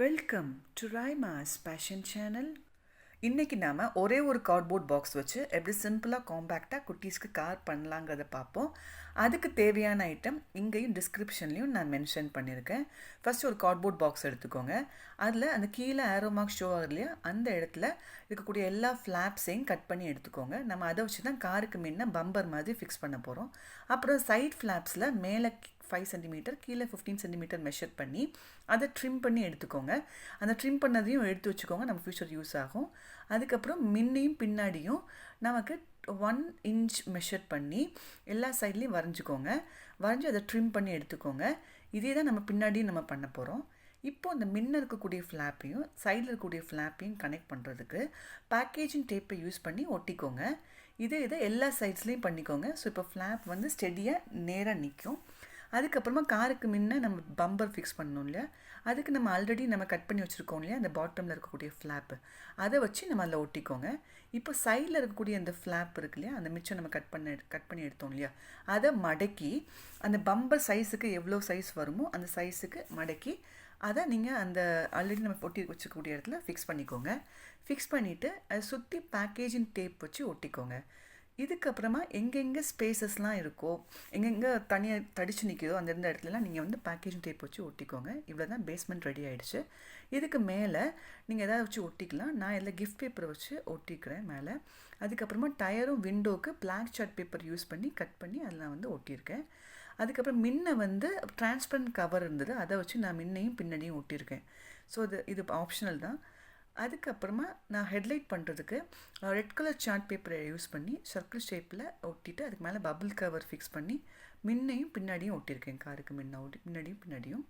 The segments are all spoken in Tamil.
வெல்கம் டு ரைமாஸ் பேஷன் சேனல். இன்றைக்கி நாம் ஒரே ஒரு கார்ட்போர்ட் பாக்ஸ் வச்சு எப்படி சிம்பிளாக காம்பேக்டாக குட்டீஸ்க்கு கார் பண்ணலாங்கிறத பார்ப்போம். அதுக்கு தேவையான ஐட்டம் இங்கேயும் டிஸ்கிரிப்ஷன்லேயும் நான் மென்ஷன் பண்ணியிருக்கேன். ஃபஸ்ட்டு ஒரு கார்ட்போர்ட் பாக்ஸ் எடுத்துக்கோங்க. அதில் அந்த கீழே ஆரோ மார்க் ஷோ ஆகுது இல்லையா, அந்த இடத்துல இருக்கக்கூடிய எல்லா ஃப்ளாப்ஸையும் கட் பண்ணி எடுத்துக்கோங்க. நம்ம அதை வச்சு தான் காருக்கு முன்ன பம்பர் மாதிரி ஃபிக்ஸ் பண்ண போகிறோம். அப்புறம் சைட் ஃப்ளாப்ஸில் மேலே 5 சென்டிமீட்டர் கீழே 15 சென்டிமீட்டர் மெஷர் பண்ணி அதை ட்ரிம் பண்ணி எடுத்துக்கோங்க. அந்த ட்ரிம் பண்ணதையும் எடுத்து வச்சுக்கோங்க, நம்ம ஃபியூச்சர் யூஸ் ஆகும். அதுக்கப்புறம் முன்னையும் பின்னாடியும் நமக்கு 1 இன்ச் மெஷர் பண்ணி எல்லா சைட்லேயும் வரைஞ்சிக்கோங்க. வரைஞ்சி அதை ட்ரிம் பண்ணி எடுத்துக்கோங்க. இதே தான் நம்ம பின்னாடியும் நம்ம பண்ண போகிறோம். இப்போது அந்த முன்ன இருக்கக்கூடிய ஃப்ளாப்பையும் சைடில் இருக்கக்கூடிய ஃப்ளாப்பையும் கனெக்ட் பண்ணுறதுக்கு பேக்கேஜிங் டேப்பை யூஸ் பண்ணி ஒட்டிக்கோங்க. இதை எல்லா சைட்ஸ்லேயும் பண்ணிக்கோங்க. ஸோ இப்போ ஃப்ளாப் வந்து ஸ்டெடியாக நேராக நிற்கும். அதுக்கப்புறமா காருக்கு முன்ன நம்ம பம்பர் ஃபிக்ஸ் பண்ணணும் இல்லையா, அதுக்கு நம்ம ஆல்ரெடி நம்ம கட் பண்ணி வச்சுருக்கோம் இல்லையா, அந்த பாட்டமில் இருக்கக்கூடிய ஃப்ளாப்பு அதை வச்சு நம்ம அதில் ஒட்டிக்கோங்க. இப்போ சைடில் இருக்கக்கூடிய அந்த ஃப்ளாப் இருக்கு இல்லையா, அந்த மிச்சம் நம்ம கட் பண்ணி எடுத்தோம் இல்லையா, அதை மடக்கி அந்த பம்பர் சைஸுக்கு எவ்வளோ சைஸ் வருமோ அந்த சைஸுக்கு மடக்கி அதை நீங்கள் அந்த ஆல்ரெடி நம்ம ஒட்டி வச்சுக்கக்கூடிய இடத்துல ஃபிக்ஸ் பண்ணிக்கோங்க. ஃபிக்ஸ் பண்ணிவிட்டு அதை சுற்றி பேக்கேஜிங் டேப் வச்சு ஒட்டிக்கோங்க. இதுக்கப்புறமா எங்கெங்கே ஸ்பேசஸ்லாம் இருக்கோ, எங்கெங்கே தனியாக தடிச்சு நிற்கிதோ அந்த இடத்துலலாம் நீங்கள் வந்து பேக்கேஜிங் டேப் வச்சு ஒட்டிக்கோங்க. இவ்வளோ தான் பேஸ்மெண்ட் ரெடி ஆகிடுச்சு. இதுக்கு மேலே நீங்கள் எதாவது வச்சு ஒட்டிக்கலாம். நான் இதில் கிஃப்ட் பேப்பரை வச்சு ஒட்டிக்கிறேன் மேலே. அதுக்கப்புறமா டயரும் விண்டோவுக்கு பிளாக் சார்ட் பேப்பர் யூஸ் பண்ணி கட் பண்ணி அதில் நான் வந்து ஒட்டியிருக்கேன். அதுக்கப்புறம் முன்ன வந்து டிரான்ஸ்பரண்ட் கவர் இருந்தது, அதை வச்சு நான் முன்னையும் பின்னாடியும் ஒட்டியிருக்கேன். ஸோ இது ஆப்ஷனல் தான். அதுக்கப்புறமா நான் ஹெட்லைட் பண்ணுறதுக்கு ரெட் கலர் சார்ட் பேப்பரை யூஸ் பண்ணி சர்க்கிள் ஷேப்பில் ஒட்டிட்டு அதுக்கு மேலே பபிள் கவர் ஃபிக்ஸ் பண்ணி முன்னையும் பின்னாடியும் ஒட்டியிருக்கேன். காருக்கு முன்னாடியும் பின்னாடியும்.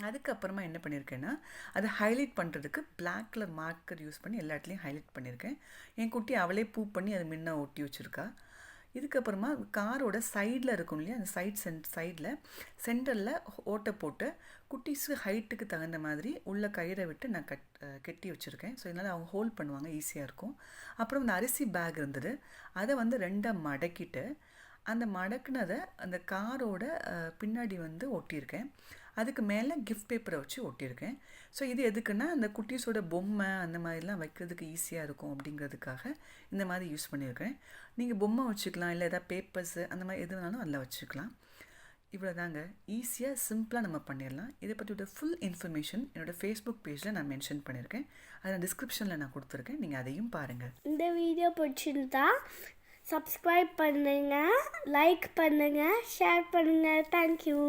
அதுக்கப்புறமா என்ன பண்ணியிருக்கேன்னா, அதை ஹைலைட் பண்ணுறதுக்கு பிளாக் கலர் மார்க்கர் யூஸ் பண்ணி எல்லா இடத்துலையும் ஹைலைட் பண்ணியிருக்கேன். என் குட்டி அவளே பூ பண்ணி அதை முன்ன ஒட்டி வச்சுருக்கா. இதுக்கப்புறமா காரோட சைடில் இருக்கும் இல்லையா, அந்த சைடில் சென்டரில் ஓட்டை போட்டு குட்டீஸு ஹைட்டுக்கு தகுந்த மாதிரி உள்ள கயிறை விட்டு நான் கட்டி வச்சுருக்கேன். ஸோ இதனால் அவங்க ஹோல்ட் பண்ணுவாங்க, ஈஸியாக இருக்கும். அப்புறம் இந்த அரிசி பேக் இருந்தது, அதை வந்து 2 மடக்கிட்டு அந்த மடக்குனதை அந்த காரோட பின்னாடி வந்து ஒட்டியிருக்கேன். அதுக்கு மேலே கிஃப்ட் பேப்பரை வச்சு ஒட்டியிருக்கேன். ஸோ இது எதுக்குன்னா, அந்த குட்டீஸோட பொம்மை அந்த மாதிரிலாம் வைக்கிறதுக்கு ஈஸியாக இருக்கும் அப்படிங்கிறதுக்காக இந்த மாதிரி யூஸ் பண்ணியிருக்கேன். நீங்கள் பொம்மை வச்சுக்கலாம், இல்லை எதாவது பேப்பர்ஸு அந்த மாதிரி எது வேணாலும் அதில் வச்சுக்கலாம். இவ்வளோ தாங்க, ஈஸியாக சிம்பிளாக நம்ம பண்ணிடலாம். இதை பற்றியோட ஃபுல் இன்ஃபர்மேஷன் என்னோடய ஃபேஸ்புக் பேஜில் நான் மென்ஷன் பண்ணியிருக்கேன். அதை டிஸ்கிரிப்ஷனில் நான் கொடுத்துருக்கேன், நீங்கள் அதையும் பாருங்கள். இந்த வீடியோ பிடிச்சிருந்தா சப்ஸ்கிரைப் பண்ணுங்கள், லைக் பண்ணுங்கள், ஷேர் பண்ணுங்கள். தேங்க்யூ.